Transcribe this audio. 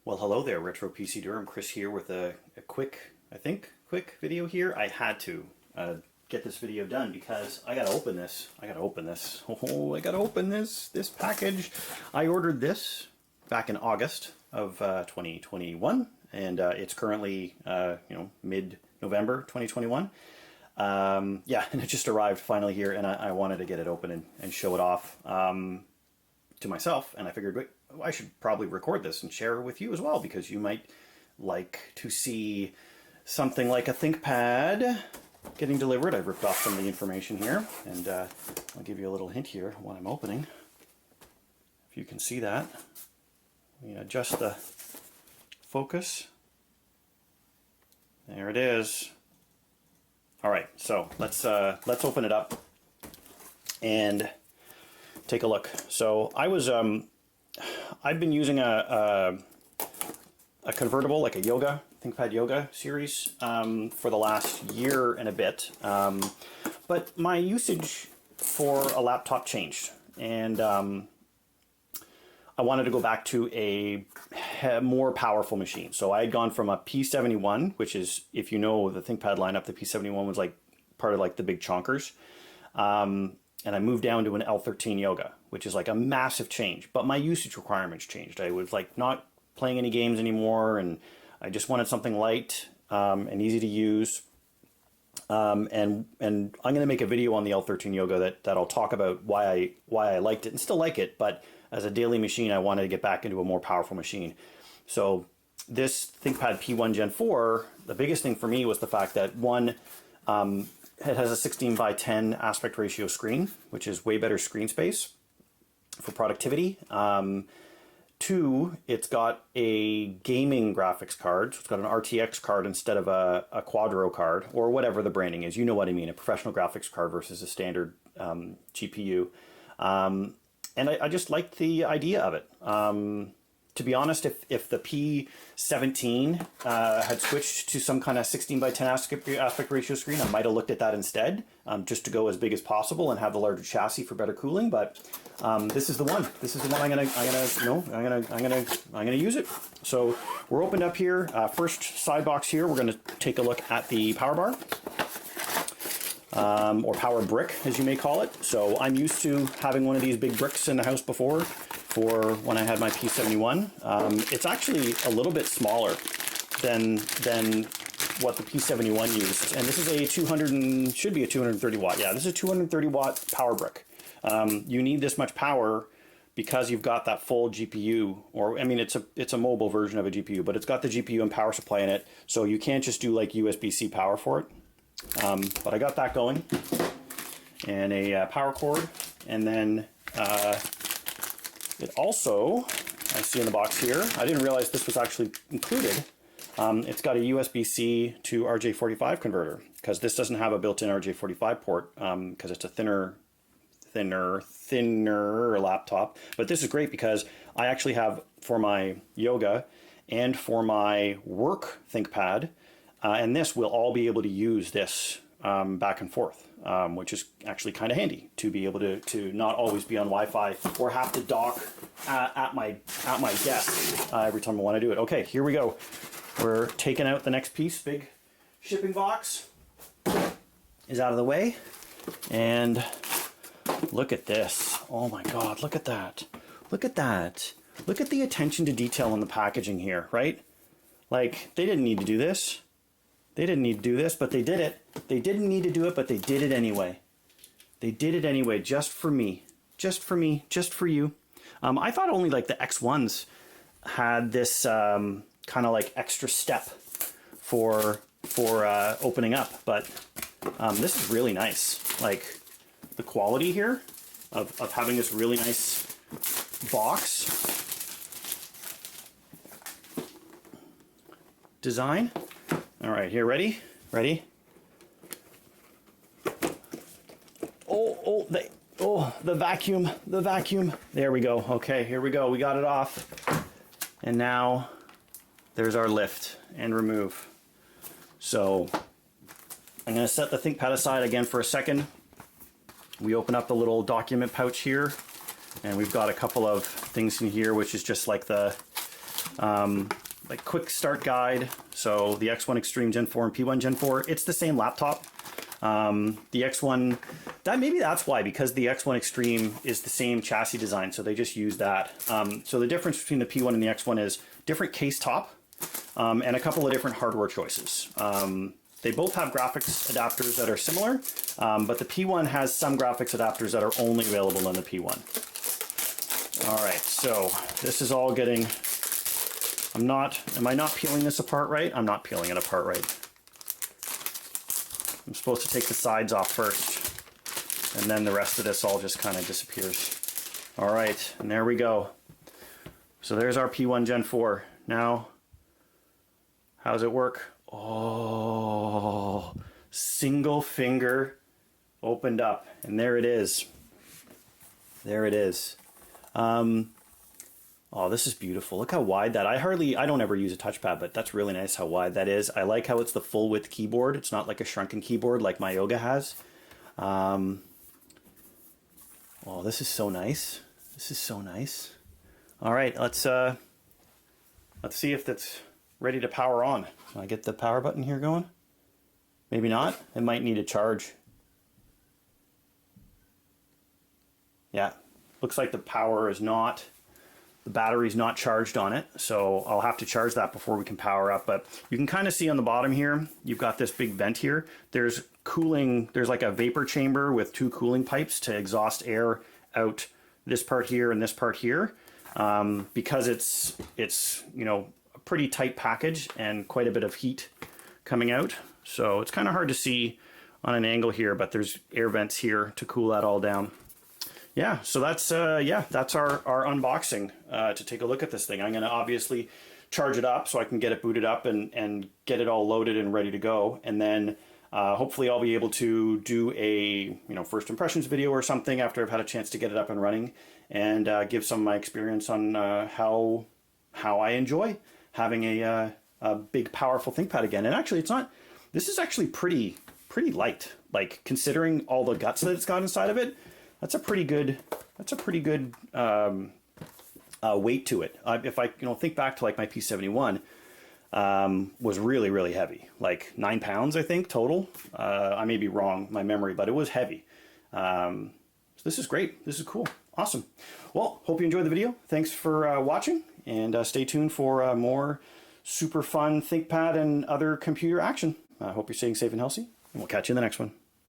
Well, hello there, Retro PC Durham. Chris here with a quick video here. I had to get this video done because I gotta open this. Oh, I gotta open this package. I ordered this back in August of 2021, and it's currently mid-November 2021. Yeah, and it just arrived finally here, and I wanted to get it open and show it off to myself, and I figured, wait, I should probably record this and share it with you as well, because you might like to see something like a ThinkPad getting delivered. I've ripped off some of the information here, and I'll give you a little hint here when I'm opening. If you can see that, we adjust the focus. There it is. All right, so let's open it up and take a look. So I've been using a convertible, like a ThinkPad Yoga series for the last year and a bit. But my usage for a laptop changed, and I wanted to go back to a more powerful machine. So I had gone from a P71, which is, if you know the ThinkPad lineup, the P71 was like part of like the big chonkers. And I moved down to an L13 Yoga, which is like a massive change. But my usage requirements changed. I was like not playing any games anymore, and I just wanted something light and easy to use. And I'm going to make a video on the L13 Yoga that I'll talk about why I liked it and still like it. But as a daily machine, I wanted to get back into a more powerful machine. So this ThinkPad P1 Gen 4, the biggest thing for me was the fact that one, it has a 16 by 10 aspect ratio screen, which is way better screen space for productivity. Two, it's got a gaming graphics card. So it's got an RTX card instead of a Quadro card, or whatever the branding is. You know what I mean, a professional graphics card versus a standard GPU. And I just liked the idea of it. To be honest, if the P17 had switched to some kind of 16 by 10 aspect ratio screen, I might have looked at that instead, just to go as big as possible and have the larger chassis for better cooling. But this is the one. This is the one I'm gonna use it. So we're opened up here. First side box here, we're gonna take a look at the power bar. Or power brick, as you may call it. So I'm used to having one of these big bricks in the house before, for when I had my P71. It's actually a little bit smaller than what the P71 used. And this is a should be a 230 watt. Yeah, this is a 230 watt power brick. You need this much power because you've got that full GPU, or I mean, it's a mobile version of a GPU, but it's got the GPU and power supply in it. So you can't just do like USB-C power for it. But I got that going, and a power cord, and then it also, I see in the box here, I didn't realize this was actually included. It's got a USB-C to RJ45 converter, because this doesn't have a built-in RJ45 port, because it's a thinner laptop. But this is great because I actually have, for my Yoga and for my work ThinkPad, and this will all be able to use this back and forth, which is actually kind of handy to be able to not always be on Wi-Fi or have to dock at my desk every time I want to do it. Okay, here we go. We're taking out the next piece. Big shipping box is out of the way, and look at this. Oh my God! Look at that! Look at that! Look at the attention to detail in the packaging here, right? Like, they didn't need to do this. They didn't need to do this, but they did it. They didn't need to do it, but they did it anyway. They did it anyway, just for me. Just for me, just for you. I thought only like the X1s had this kind of like extra step for opening up, but this is really nice. Like, the quality here of having this really nice box design. All right, here, ready? Ready? The vacuum. There we go. Okay, here we go. We got it off. And now there's our lift and remove. So I'm going to set the ThinkPad aside again for a second. We open up the little document pouch here, and we've got a couple of things in here, which is just like the like quick start guide. So the X1 Extreme Gen 4 and P1 Gen 4, it's the same laptop. The X1, maybe that's why, because the X1 Extreme is the same chassis design, so they just use that. So the difference between the P1 and the X1 is different case top, and a couple of different hardware choices. They both have graphics adapters that are similar, but the P1 has some graphics adapters that are only available in the P1. All right, so this is all getting, am I not peeling this apart right? I'm not peeling it apart right. I'm supposed to take the sides off first, and then the rest of this all just kind of disappears. All right, and there we go. So there's our P1 Gen 4. Now, how does it work? Oh, single finger opened up, and there it is. There it is. Oh, this is beautiful. Look how wide that, I don't ever use a touchpad, but that's really nice how wide that is. I like how it's the full width keyboard. It's not like a shrunken keyboard like my Yoga has. Oh, this is so nice. This is so nice. All right, let's see if that's ready to power on. Can I get the power button here going? Maybe not. It might need a charge. Yeah, looks like the power is not, the battery's not charged on it, so I'll have to charge that before we can power up. But you can kind of see on the bottom here, you've got this big vent here. There's cooling, there's like a vapor chamber with two cooling pipes to exhaust air out this part here and this part here. Because it's you know, a pretty tight package and quite a bit of heat coming out. So it's kind of hard to see on an angle here, but there's air vents here to cool that all down. Yeah, so that's that's our unboxing to take a look at this thing. I'm going to obviously charge it up so I can get it booted up and get it all loaded and ready to go. And then hopefully I'll be able to do a first impressions video or something after I've had a chance to get it up and running, and give some of my experience on how I enjoy having a big powerful ThinkPad again. And actually, this is actually pretty light, like considering all the guts that it's got inside of it. That's a pretty good weight to it. If I think back to like my P71, was really heavy, like 9 pounds I think total. I may be wrong, my memory, but it was heavy. So this is great. This is cool. Awesome. Well, hope you enjoyed the video. Thanks for watching, and stay tuned for more super fun ThinkPad and other computer action. I hope you're staying safe and healthy, and we'll catch you in the next one.